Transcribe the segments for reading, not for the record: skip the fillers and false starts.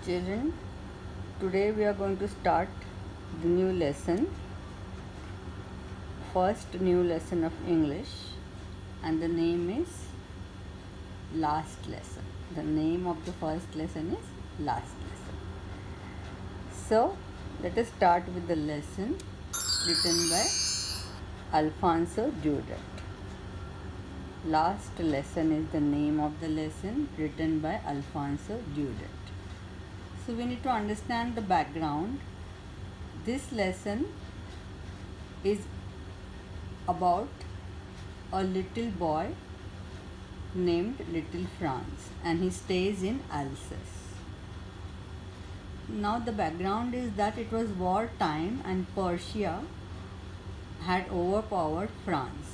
Children, today we are going to start the new lesson, first new lesson of English, and the name is last lesson. The name of the first lesson is last lesson. So, let us start with the lesson written by Alfonso Dudet. Last lesson is the name of the lesson written by Alfonso Dudet. So we need to understand the background. This lesson is about a little boy named Little Franz, and he stays in Alsace. Now the background is that it was war time and Prussia had overpowered France.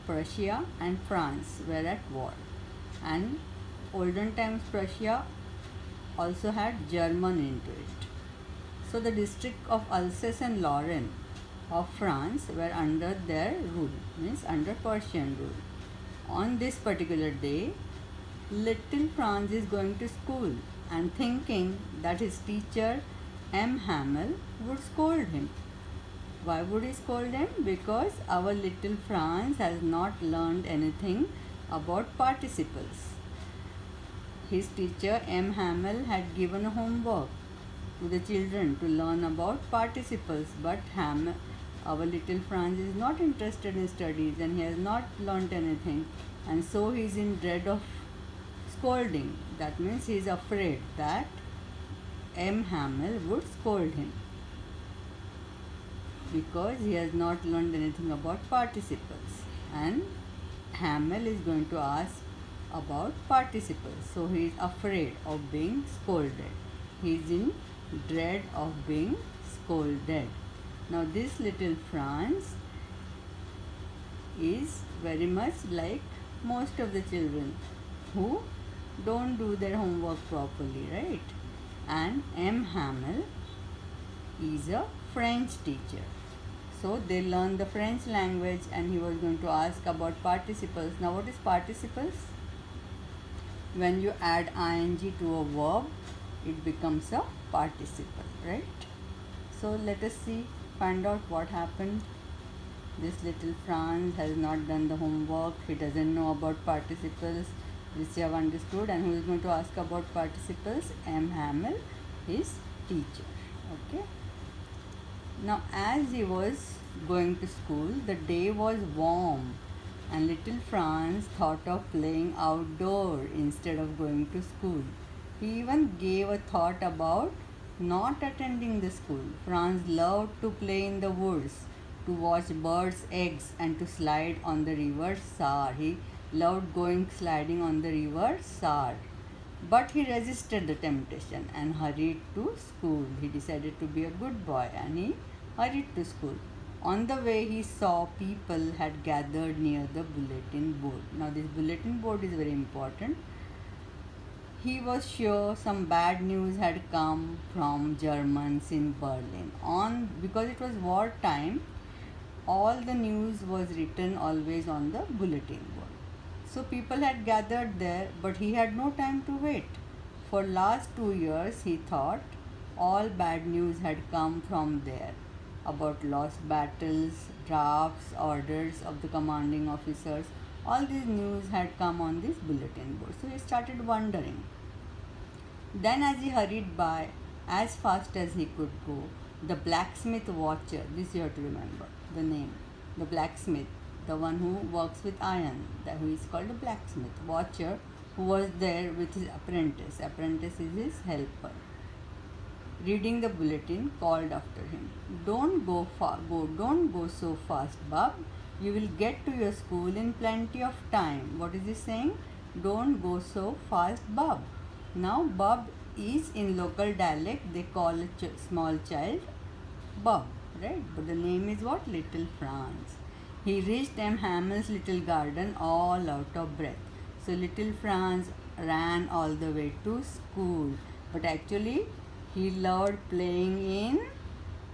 Prussia and France were at war, and olden times Prussia also had German into it. So the district of Alsace and Lorraine of France were under their rule, means under Prussian rule. On this particular day, little Franz is going to school and thinking that his teacher M. Hamel would scold him. Why would he scold him? Because our little Franz has not learned anything about participles. His teacher M. Hamel had given homework to the children to learn about participles, but our little Franz is not interested in studies and he has not learnt anything, and so he is in dread of scolding. That means he is afraid that M. Hamel would scold him because he has not learned anything about participles, and Hamel is going to ask about participles. So he is afraid of being scolded. He is in dread of being scolded. Now this little Franz is very much like most of the children who don't do their homework properly, right? And M. Hamel is a French teacher. So they learn the French language, and he was going to ask about participles. Now what is participles? When you add ing to a verb, it becomes a participle, right? So let us find out what happened. This little Franz has not done the homework. He doesn't know about participles, which you have understood. And who is going to ask about participles? M. Hamel, his teacher. Okay. Now as he was going to school, the day was warm, and little Franz thought of playing outdoor instead of going to school. He even gave a thought about not attending the school. Franz loved to play in the woods, to watch birds' eggs, and to slide on the river Saar. He loved going sliding on the river Saar. But he resisted the temptation and hurried to school. He decided to be a good boy and he hurried to school. On the way, he saw people had gathered near the bulletin board. Now this bulletin board is very important. He was sure some bad news had come from Germans in Berlin. Because it was war time, all the news was written always on the bulletin board. So people had gathered there, but he had no time to wait. For last 2 years, he thought all bad news had come from there, about lost battles, drafts, orders of the commanding officers. All these news had come on this bulletin board. So he started wondering. Then as he hurried by as fast as he could go, the blacksmith watcher, this you have to remember, the name, the blacksmith, the one who works with iron, who is called a blacksmith watcher, who was there with his apprentice. Apprentice is his helper. Reading the bulletin, called after him, don't go so fast, Bub. You will get to your school in plenty of time. What is he saying? Don't go so fast, Bub. Now Bub is in local dialect, they call a small child Bub, right? But the name is what? Little Franz. He reached M. Hamel's little garden all out of breath. So little Franz ran all the way to school. But actually, he loved playing in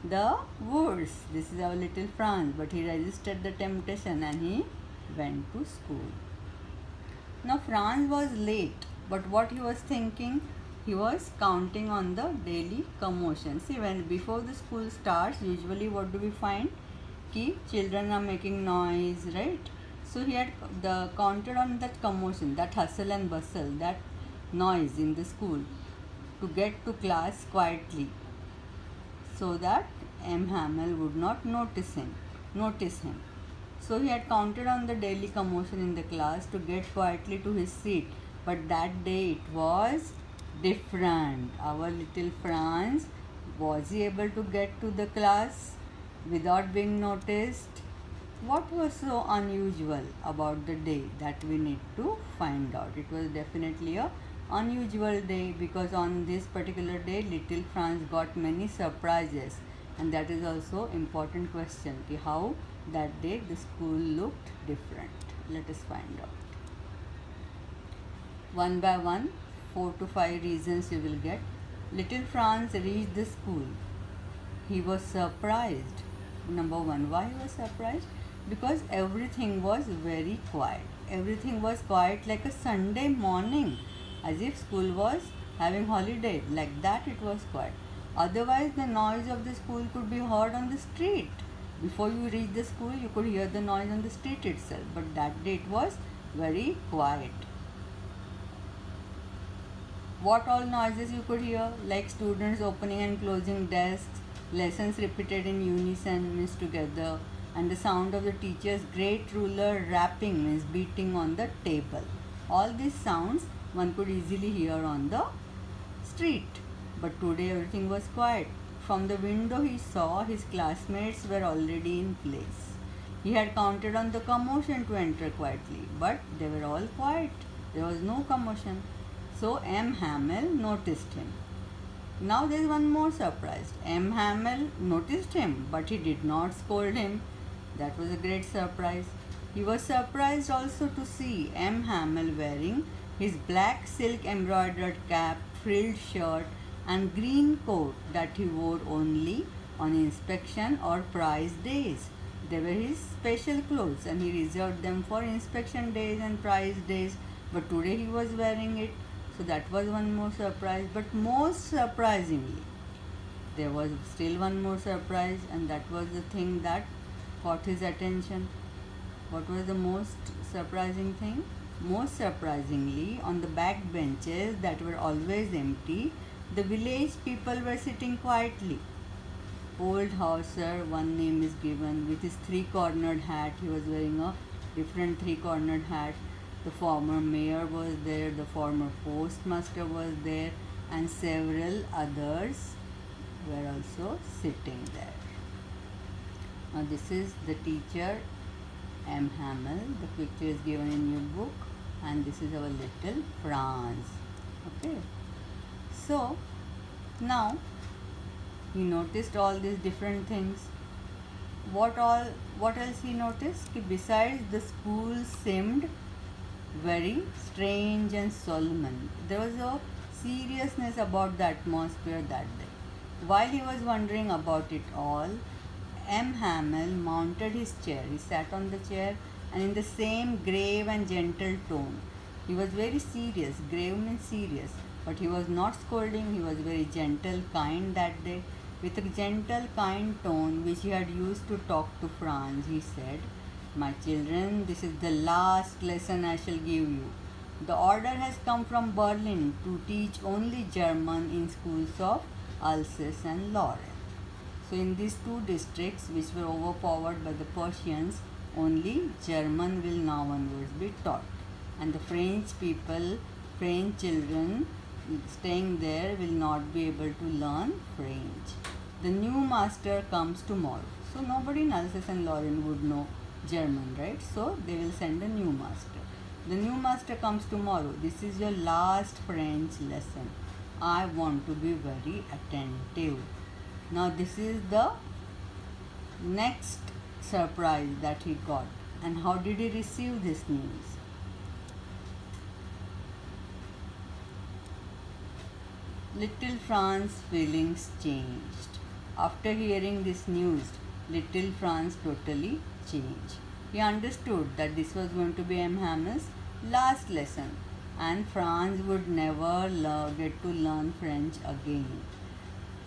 the woods. This is our little Franz. But he resisted the temptation and he went to school. Now Franz was late, but what he was thinking, he was counting on the daily commotion. See, when before the school starts, usually what do we find? Ki children are making noise, right? So he had counted on that commotion, that hustle and bustle, that noise in the school to get to class quietly, so that M. Hamel would not notice him. So he had counted on the daily commotion in the class to get quietly to his seat. But that day it was different. Our little Franz, was he able to get to the class without being noticed? What was so unusual about the day? That we need to find out. It was definitely a unusual day, because on this particular day little Franz got many surprises, and that is also important question, how that day the school looked different. Let us find out. One by one, 4 to 5 reasons you will get. Little Franz reached the school. He was surprised. Number one, why he was surprised? Because everything was very quiet. Everything was quiet like a Sunday morning, as if school was having holiday. Like that it was quiet. Otherwise the noise of the school could be heard on the street. Before you reach the school, you could hear the noise on the street itself. But that day it was very quiet. What all noises you could hear? Like students opening and closing desks, lessons repeated in unison, means together, and the sound of the teacher's great ruler rapping, means beating on the table. All these sounds one could easily hear on the street. But today everything was quiet. From the window he saw his classmates were already in place. He had counted on the commotion to enter quietly, but they were all quiet. There was no commotion. So M. Hamel noticed him. Now there is one more surprise. M. Hamel noticed him, but he did not scold him. That was a great surprise. He was surprised also to see M. Hamel wearing his black silk embroidered cap, frilled shirt, and green coat that he wore only on inspection or prize days. They were his special clothes, and he reserved them for inspection days and prize days. But today he was wearing it. So that was one more surprise. But most surprisingly, there was still one more surprise, and that was the thing that caught his attention. What was the most surprising thing? Most surprisingly, on the back benches that were always empty, the village people were sitting quietly. Old Hauser, one name is given, with his three-cornered hat. He was wearing a different three-cornered hat. The former mayor was there, the former postmaster was there, and several others were also sitting there. Now this is the teacher, M. Hamel. The picture is given in your book, and this is our little Franz. Okay. So now he noticed all these different things. What else he noticed? Besides the school seemed very strange and solemn. There was a seriousness about the atmosphere that day. While he was wondering about it all, M. Hamel mounted his chair. He sat on the chair, and in the same grave and gentle tone. He was very serious. Grave means serious. But he was not scolding. He was very gentle, kind that day. With a gentle, kind tone which he had used to talk to Franz, he said, "My children, this is the last lesson I shall give you. The order has come from Berlin to teach only German in schools of Alsace and Lorraine." So in these two districts which were overpowered by the Prussians, only German will now onwards be taught. And the French people, French children staying there will not be able to learn French. The new master comes tomorrow. So nobody in Alsace and Lorraine would know German, right? So they will send a new master. The new master comes tomorrow. This is your last French lesson. I want to be very attentive. Now this is the next surprise that he got. And how did he receive this news? Little Franz's feelings changed. After hearing this news, little Franz totally changed. He understood that this was going to be M. Hamel's last lesson. and Franz would never get to learn French again.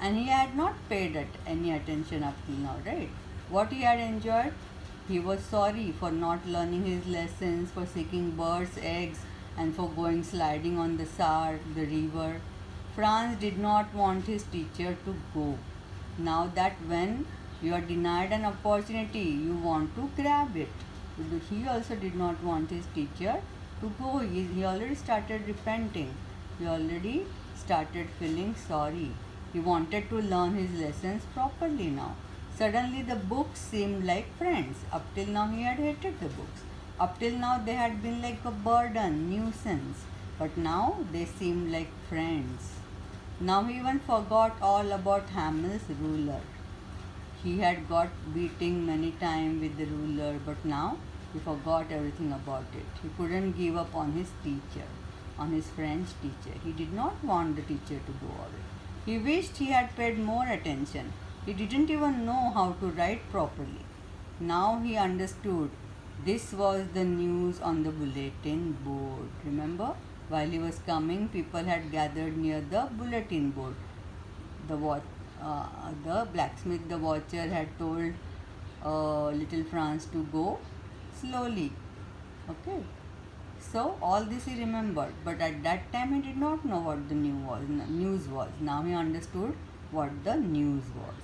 And he had not paid any attention up till now, right? What he had enjoyed, he was sorry for not learning his lessons, for seeking birds' eggs, and for going sliding on the Saar, the river. Franz did not want his teacher to go. Now that when you are denied an opportunity, you want to grab it. He also did not want his teacher to go. He already started repenting. He already started feeling sorry. He wanted to learn his lessons properly now. Suddenly the books seemed like friends. Up till now he had hated the books. Up till now they had been like a burden, nuisance. But now they seemed like friends. Now he even forgot all about Hamel's ruler. He had got beating many times with the ruler, but now he forgot everything about it. He couldn't give up on his teacher, on his French teacher. He did not want the teacher to go away. He wished he had paid more attention. He didn't even know how to write properly. Now he understood. This was the news on the bulletin board. Remember, while he was coming, people had gathered near the bulletin board. The blacksmith, the watcher, had told little Franz to go slowly. Okay. So all this he remembered, but at that time he did not know what the news was. Now he understood what the news was.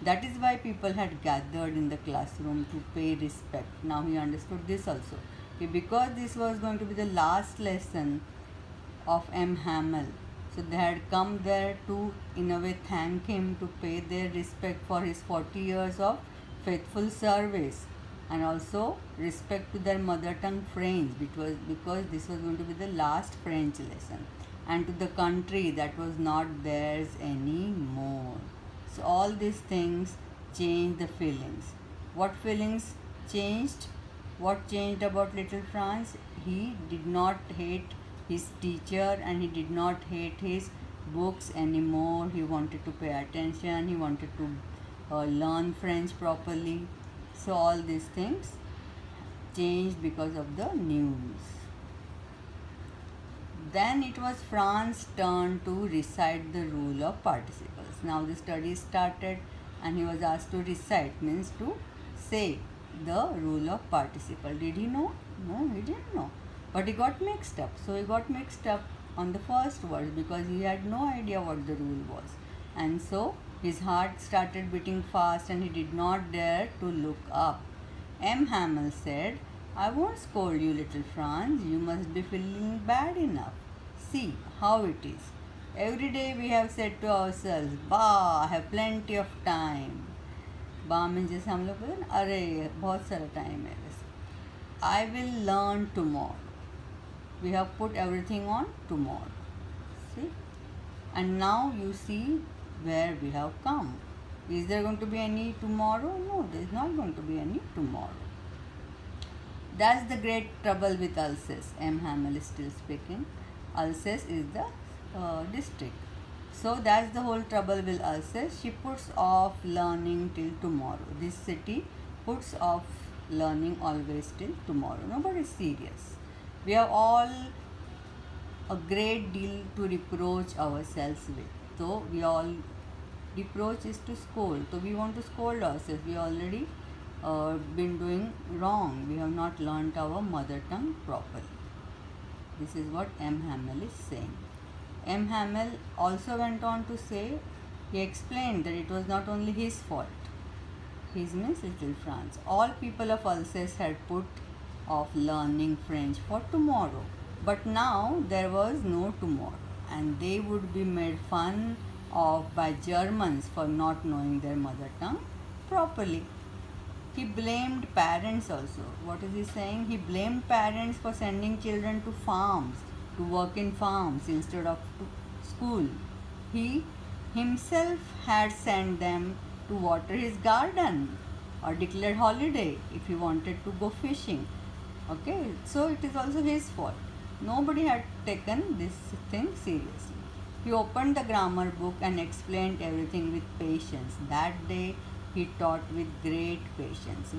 That is why people had gathered in the classroom to pay respect. Now he understood this also. Okay, because this was going to be the last lesson of M. Hamel. So they had come there to, in a way, thank him, to pay their respect for his 40 years of faithful service, and also respect to their mother tongue French, because this was going to be the last French lesson, and to the country that was not theirs anymore. So all these things changed the feelings. What feelings changed? What changed about little Franz? He did not hate his teacher and he did not hate his books anymore. He wanted to pay attention. He wanted to learn French properly. So all these things changed because of the news. Then it was Franz's turn to recite the rule of participles. Now the study started and he was asked to recite, means to say the rule of participle. Did he know? No, he didn't know. But he got mixed up. So he got mixed up on the first word because he had no idea what the rule was. And so his heart started beating fast and he did not dare to look up. M. Hamel said, I won't scold you, little Franz. You must be feeling bad enough. See how it is. Every day we have said to ourselves, Bah, I have plenty of time. Bah means जैसे हम लोग बोलते हैं ना, अरे बहुत सारा time है वैसे. I will learn tomorrow. We have put everything on tomorrow. See? And now you see where we have come. Is there going to be any tomorrow? No, there is not going to be any tomorrow. That's the great trouble with Alsace. M. Hamel is still speaking. Alsace is the district. So that's the whole trouble with Alsace. She puts off learning till tomorrow. This city puts off learning always till tomorrow. Nobody is serious. We have all a great deal to reproach ourselves with. So we all, reproach is to scold. So we want to scold ourselves. We already been doing wrong. We have not learnt our mother tongue properly. This is what M. Hamel is saying. M. Hamel also went on to say, he explained that it was not only his fault. His means little Franz. All people of Alsace had put off learning French for tomorrow. But now there was no tomorrow and they would be made fun of by Germans for not knowing their mother tongue properly. He blamed parents also. What is he saying? He blamed parents for sending children to farms, to work in farms instead of to school. He himself had sent them to water his garden or declared holiday if he wanted to go fishing. Okay, so it is also his fault. Nobody had taken this thing seriously. He opened the grammar book and explained everything with patience. That day he taught with great patience,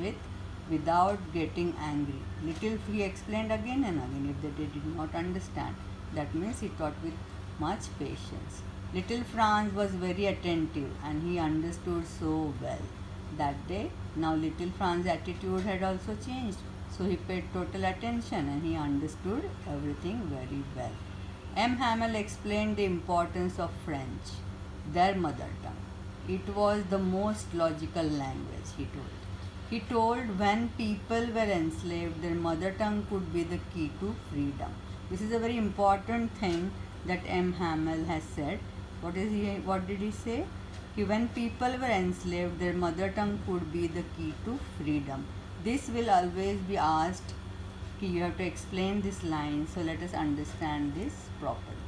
without getting angry. Little he explained again and again if they did not understand. That means he taught with much patience. Little Franz was very attentive and he understood so well. That day, now little Franz's attitude had also changed. So he paid total attention and he understood everything very well. M. Hamel explained the importance of French, their mother tongue. It was the most logical language, he told. He told when people were enslaved, their mother tongue could be the key to freedom. This is a very important thing that M. Hamel has said. What did he say? When people were enslaved, their mother tongue could be the key to freedom. This will always be asked. You have to explain this line. So let us understand this properly.